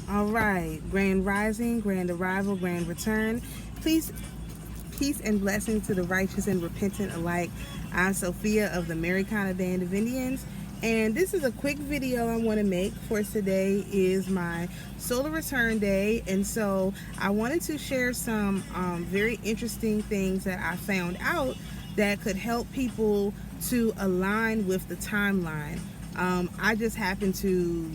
All right, grand rising, grand arrival, grand return. Please, peace and blessing to the righteous and repentant alike. I'm Sophia of the AmaruKhan Band of Indians, and this is a quick video I want to make for today. Is my solar return day, and so I wanted to share some very interesting things that I found out that could help people to align with the timeline. I just happen to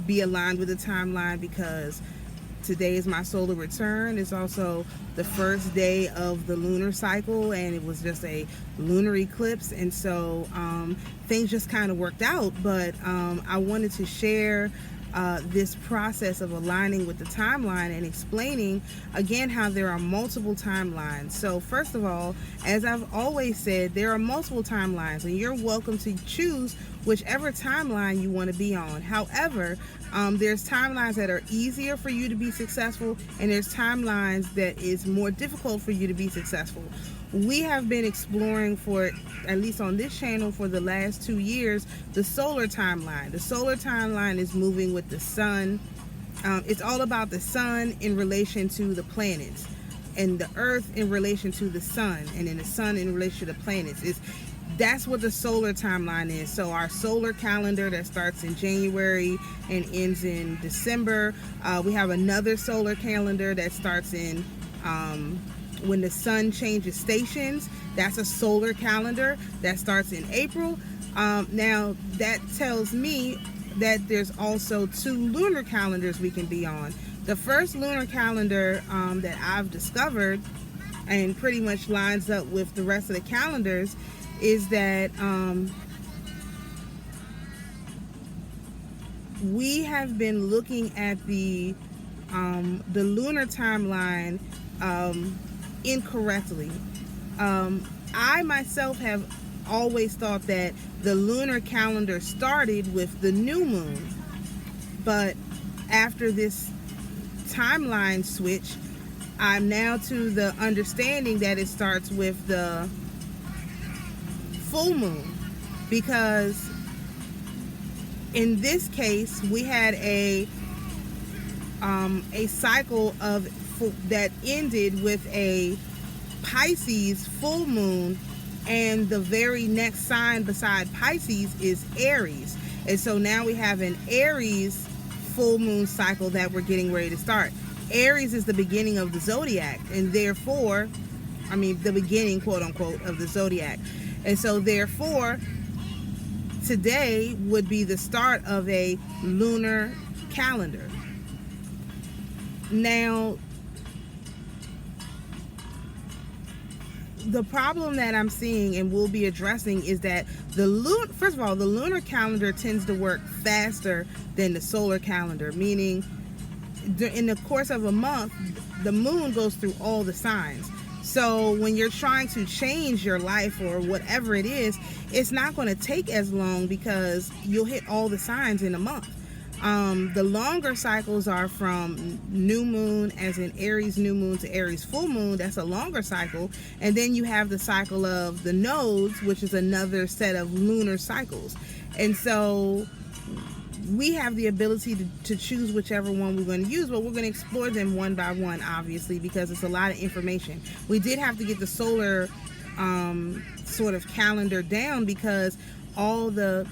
be aligned with the timeline because today is my solar return. It's also the first day of the lunar cycle, and it was just a lunar eclipse, and so things just kind of worked out. But I wanted to share this process of aligning with the timeline and explaining again how there are multiple timelines. So first of all, as I've always said, there are multiple timelines, and you're welcome to choose whichever timeline you want to be on. However, there's timelines that are easier for you to be successful, and there's timelines that is more difficult for you to be successful. We have been exploring, for at least on this channel, for the last 2 years, the solar timeline. The solar timeline is moving with the sun. It's all about the sun in relation to the planets, and the earth in relation to the sun, and then the sun in relation to the planets. That's what the solar timeline is. So our solar calendar that starts in January and ends in December. We have another solar calendar that starts in when the sun changes stations. That's a solar calendar that starts in April. Now that tells me that there's also 2 lunar calendars we can be on. The first lunar calendar that I've discovered, and pretty much lines up with the rest of the calendars, is that we have been looking at the lunar timeline incorrectly. I myself have always thought that the lunar calendar started with the new moon, but after this timeline switch, I'm now to the understanding that it starts with the full moon, because in this case we had a cycle of that ended with a Pisces full moon, and the very next sign beside Pisces is Aries, and so now we have an Aries full moon cycle that we're getting ready to start. Aries is the beginning of the zodiac, and therefore, the beginning, quote unquote, of the zodiac. And so therefore, today would be the start of a lunar calendar. Now, the problem that I'm seeing and we'll be addressing is that first of all, the lunar calendar tends to work faster than the solar calendar, meaning in the course of a month, the moon goes through all the signs. So when you're trying to change your life or whatever it is, it's not going to take as long because you'll hit all the signs in a month. The longer cycles are from new moon, as in Aries new moon, to Aries full moon. That's a longer cycle. And then you have the cycle of the nodes, which is another set of lunar cycles. And so we have the ability to choose whichever one we're going to use, but we're going to explore them one by one, obviously, because it's a lot of information. We did have to get the solar sort of calendar down because all the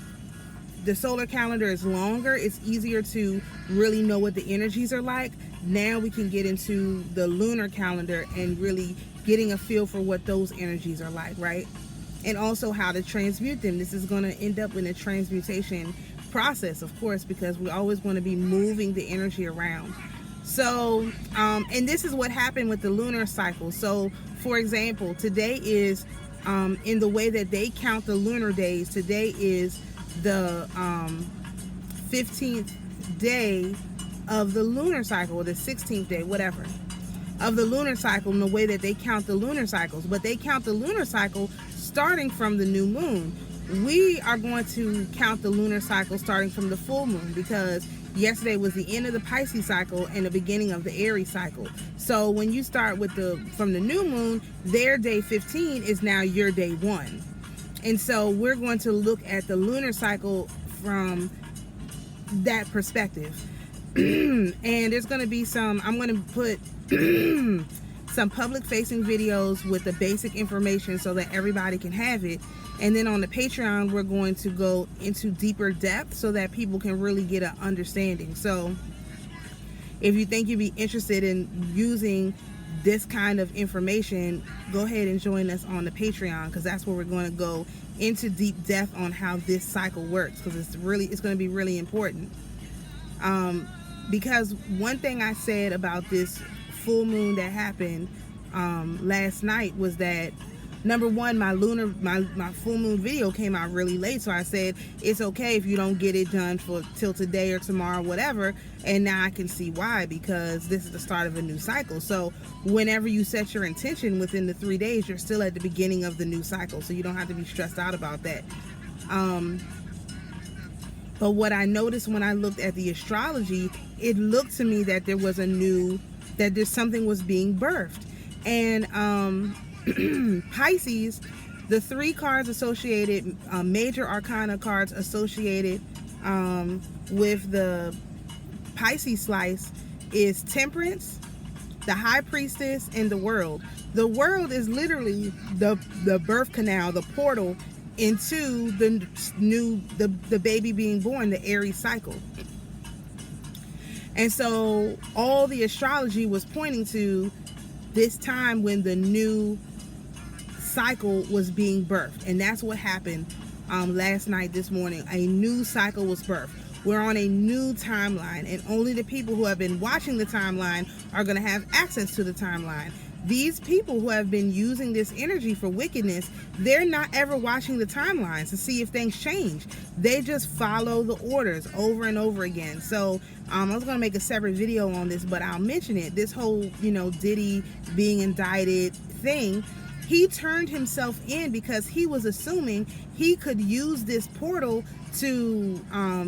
solar calendar is longer. It's easier to really know what the energies are like. Now we can get into the lunar calendar and really getting a feel for what those energies are like, right? And also how to transmute them. This is going to end up in a transmutation process, of course, because we always want to be moving the energy around. So and this is what happened with the lunar cycle. So for example, today is in the way that they count the lunar days, today is the 15th day of the lunar cycle, or the 16th day, whatever, of the lunar cycle, in the way that they count the lunar cycles. But they count the lunar cycle starting from the new moon. We are going to count the lunar cycle starting from the full moon, because yesterday was the end of the Pisces cycle and the beginning of the Aries cycle. So when you start with from the new moon, their day 15 is now your day 1. And so we're going to look at the lunar cycle from that perspective. And there's going to be I'm going to put some public facing videos with the basic information so that everybody can have it. And then on the Patreon, we're going to go into deeper depth so that people can really get an understanding. So if you think you'd be interested in using this kind of information, go ahead and join us on the Patreon, because that's where we're going to go into deep depth on how this cycle works, because it's going to be really important. Because one thing I said about this full moon that happened last night was that, number one, my full moon video came out really late, so I said it's okay if you don't get it done till today or tomorrow, whatever. And now I can see why, because this is the start of a new cycle. So whenever you set your intention within the 3 days, you're still at the beginning of the new cycle, so you don't have to be stressed out about that. But what I noticed when I looked at the astrology, it looked to me that there's something was being birthed. And Pisces, the 3 cards associated, major arcana cards associated with the Pisces slice is Temperance, the High Priestess, and the World. The World is literally the birth canal, the portal into the baby being born, the Aries cycle. And so all the astrology was pointing to this time when the new cycle was being birthed, and that's what happened last night. This morning, a new cycle was birthed. We're on a new timeline, and only the people who have been watching the timeline are going to have access to the timeline. These people who have been using this energy for wickedness, they're not ever watching the timelines to see if things change. They just follow the orders over and over again. So I was going to make a separate video on this, but I'll mention it. This whole, Diddy being indicted thing, he turned himself in because he was assuming he could use this portal to,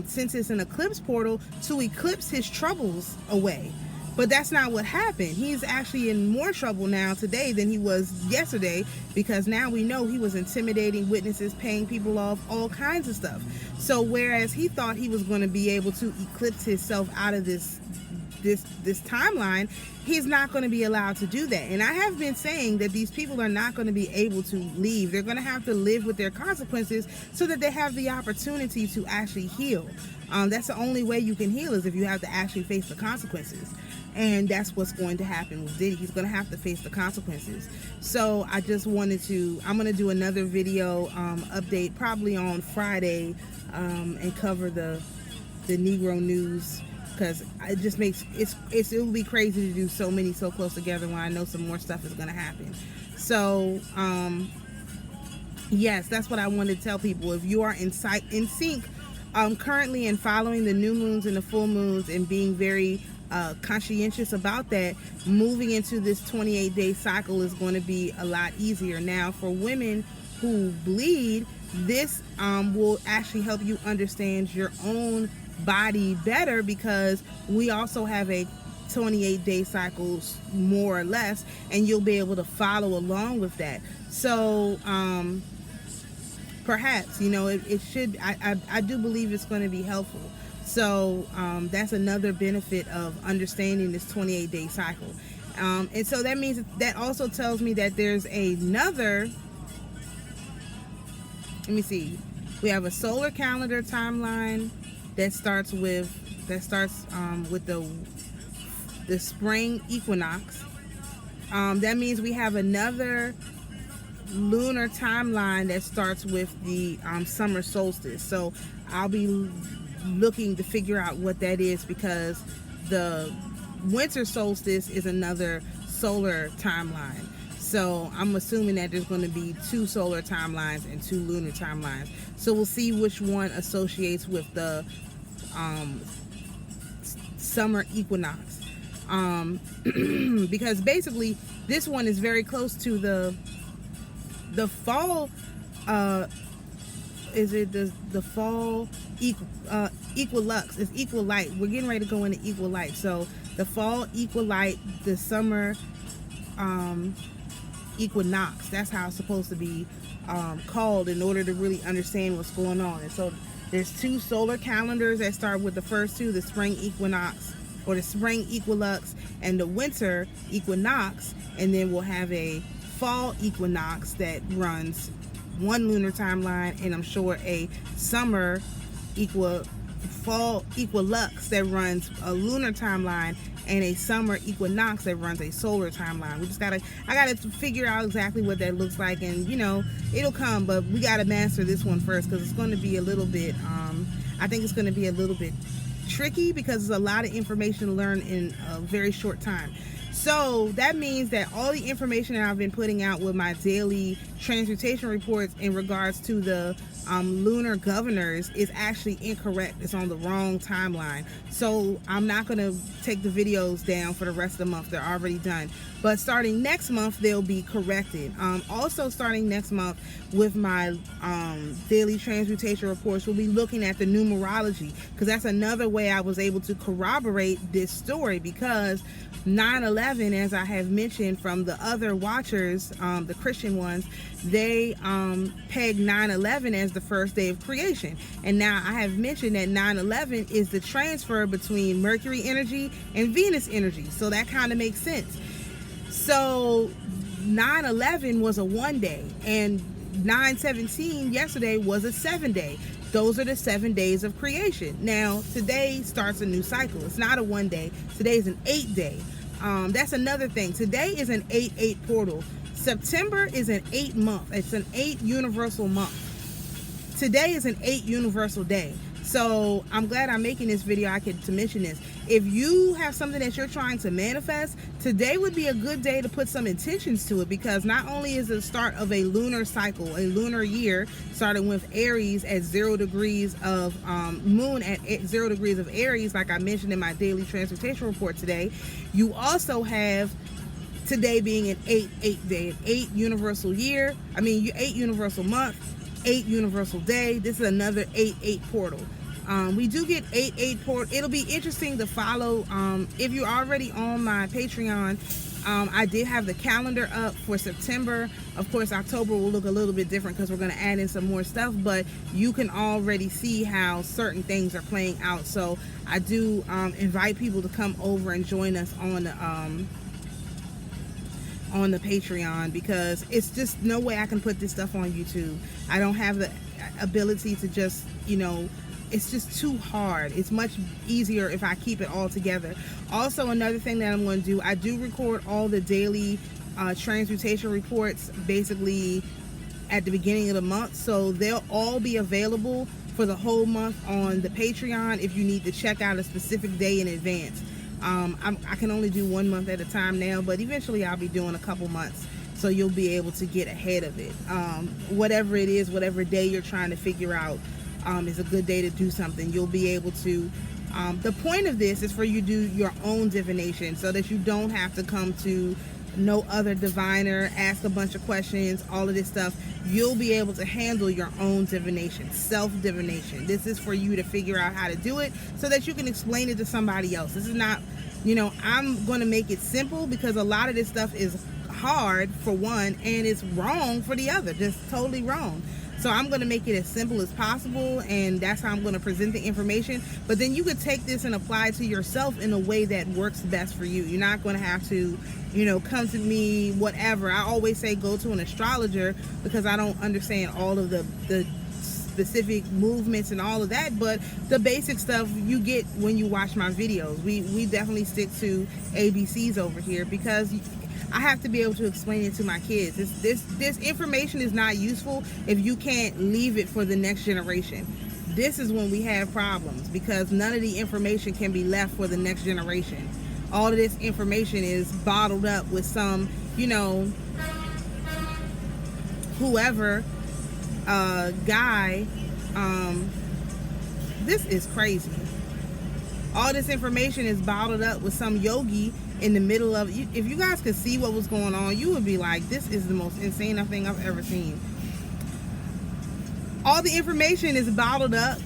since it's an eclipse portal, to eclipse his troubles away. But that's not what happened. He's actually in more trouble now today than he was yesterday, because now we know he was intimidating witnesses, paying people off, all kinds of stuff. So whereas he thought he was going to be able to eclipse himself out of this timeline, he's not going to be allowed to do that. And I have been saying that these people are not going to be able to leave. They're going to have to live with their consequences so that they have the opportunity to actually heal. That's the only way you can heal, is if you have to actually face the consequences. And that's what's going to happen with Diddy. He's going to have to face the consequences. So I just wanted I'm going to do another video update probably on Friday and cover the Negro news, because it just makes it will be crazy to do so many so close together when I know some more stuff is going to happen. So yes, that's what I wanted to tell people. If you are in sync currently and following the new moons and the full moons and being very conscientious about that, moving into this 28-day cycle is going to be a lot easier. Now, for women who bleed, this will actually help you understand your own body better, because we also have a 28-day cycles, more or less, and you'll be able to follow along with that. So perhaps, it should, I do believe it's going to be helpful. So that's another benefit of understanding this 28-day cycle. And so that means that also tells me that there's another, let me see, we have a solar calendar timeline that starts with the spring equinox. That means we have another lunar timeline that starts with the summer solstice. So I'll be looking to figure out what that is, because the winter solstice is another solar timeline. So I'm assuming that there's going to be 2 solar timelines and 2 lunar timelines. So we'll see which one associates with the summer equinox. Because basically this one is very close to the fall. Is it the fall equilux? It's equal light. We're getting ready to go into equal light. So the fall equal light, the summer equinox. That's how it's supposed to be called in order to really understand what's going on. And so There's 2 solar calendars that start with the first 2, the spring equinox or the spring equilux and the winter equinox, and then we'll have a fall equinox that runs 1 lunar timeline, and I'm sure a summer fall equilux that runs a lunar timeline, and a summer equinox that runs a solar timeline. I gotta figure out exactly what that looks like, and you know, it'll come, but we gotta master this one first, because it's going to be a little bit I think it's going to be a little bit tricky, because there's a lot of information to learn in a very short time. So that means that all the information that I've been putting out with my daily transmutation reports in regards to the lunar governors is actually incorrect. It's on the wrong timeline. So I'm not going to take the videos down for the rest of the month. They're already done. But starting next month, they'll be corrected. Also starting next month with my daily transmutation reports, we'll be looking at the numerology, because that's another way I was able to corroborate this story, because 9/11, as I have mentioned from the other watchers, the Christian ones, they peg 9/11 as the first day of creation. And now I have mentioned that 9/11 is the transfer between Mercury energy and Venus energy. So that kind of makes sense. So 9/11 was a 1 day, and 9/17 yesterday was a 7 day. Those are the 7 days of creation. Now, today starts a new cycle. It's not a 1 day. Today is an 8 day. That's another thing. Today is an 8/8 portal. September is an 8 month. It's an 8 universal month. Today is an 8 universal day. So I'm glad I'm making this video. to mention this. If you have something that you're trying to manifest, today would be a good day to put some intentions to it, because not only is it the start of a lunar cycle, a lunar year, starting with Aries at 0 degrees of moon at 0 degrees of Aries, like I mentioned in my daily transmutation report today. You also have today being an 8/8 day, an 8 universal year. 8 universal month, 8 universal day. This is another 8/8 portal. We do get 8/8 portal. It'll be interesting to follow. If you're already on my Patreon, I did have the calendar up for September. Of course, October will look a little bit different, because we're going to add in some more stuff, but you can already see how certain things are playing out. So I do invite people to come over and join us on the Patreon, because it's just no way I can put this stuff on YouTube. I don't have the ability to just, it's just too hard. It's much easier if I keep it all together. Also, another thing that I'm going to do, I do record all the daily transmutation reports basically at the beginning of the month, so they'll all be available for the whole month on the Patreon if you need to check out a specific day in advance. I can only do 1 month at a time now, but eventually I'll be doing a couple months, so you'll be able to get ahead of it. Whatever it is, whatever day you're trying to figure out is a good day to do something. You'll be able to, the point of this is for you to do your own divination, so that you don't have to come to no other diviner, ask a bunch of questions, all of this stuff. You'll be able to handle your own divination, self-divination. This is for you to figure out how to do it, so that you can explain it to somebody else. This is not, I'm going to make it simple, because a lot of this stuff is hard for one, and it's wrong for the other, just totally wrong. So I'm going to make it as simple as possible, and that's how I'm going to present the information. But then you could take this and apply it to yourself in a way that works best for you. You're not going to have to, come to me, whatever. I always say go to an astrologer, because I don't understand all of the specific movements and all of that, but the basic stuff you get when you watch my videos. We definitely stick to ABCs over here, because I have to be able to explain it to my kids. This information is not useful if you can't leave it for the next generation. This is when we have problems, because none of the information can be left for the next generation. All of this information is bottled up with some, whoever guy. This is crazy. All this information is bottled up with some yogi in the middle of it. If you guys could see what was going on, you would be like, this is the most insane thing I've ever seen. All the information is bottled up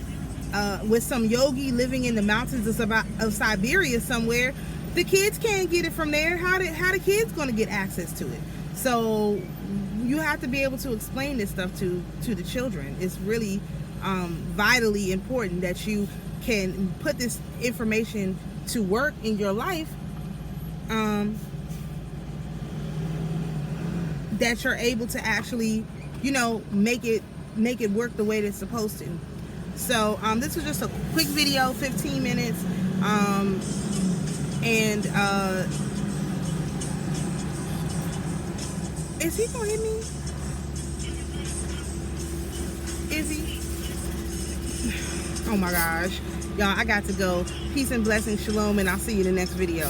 with some yogi living in the mountains of Siberia somewhere. The kids can't get it from there. How the kids going to get access to it? So you have to be able to explain this stuff to the children. It's really vitally important that you can put this information to work in your life, that you're able to actually, you know, make it work the way it's supposed to. So this was just a quick video, 15 minutes, and is he gonna hit me? Is he? Oh my gosh, y'all, I got to go. Peace and blessings, shalom, and I'll see you in the next video.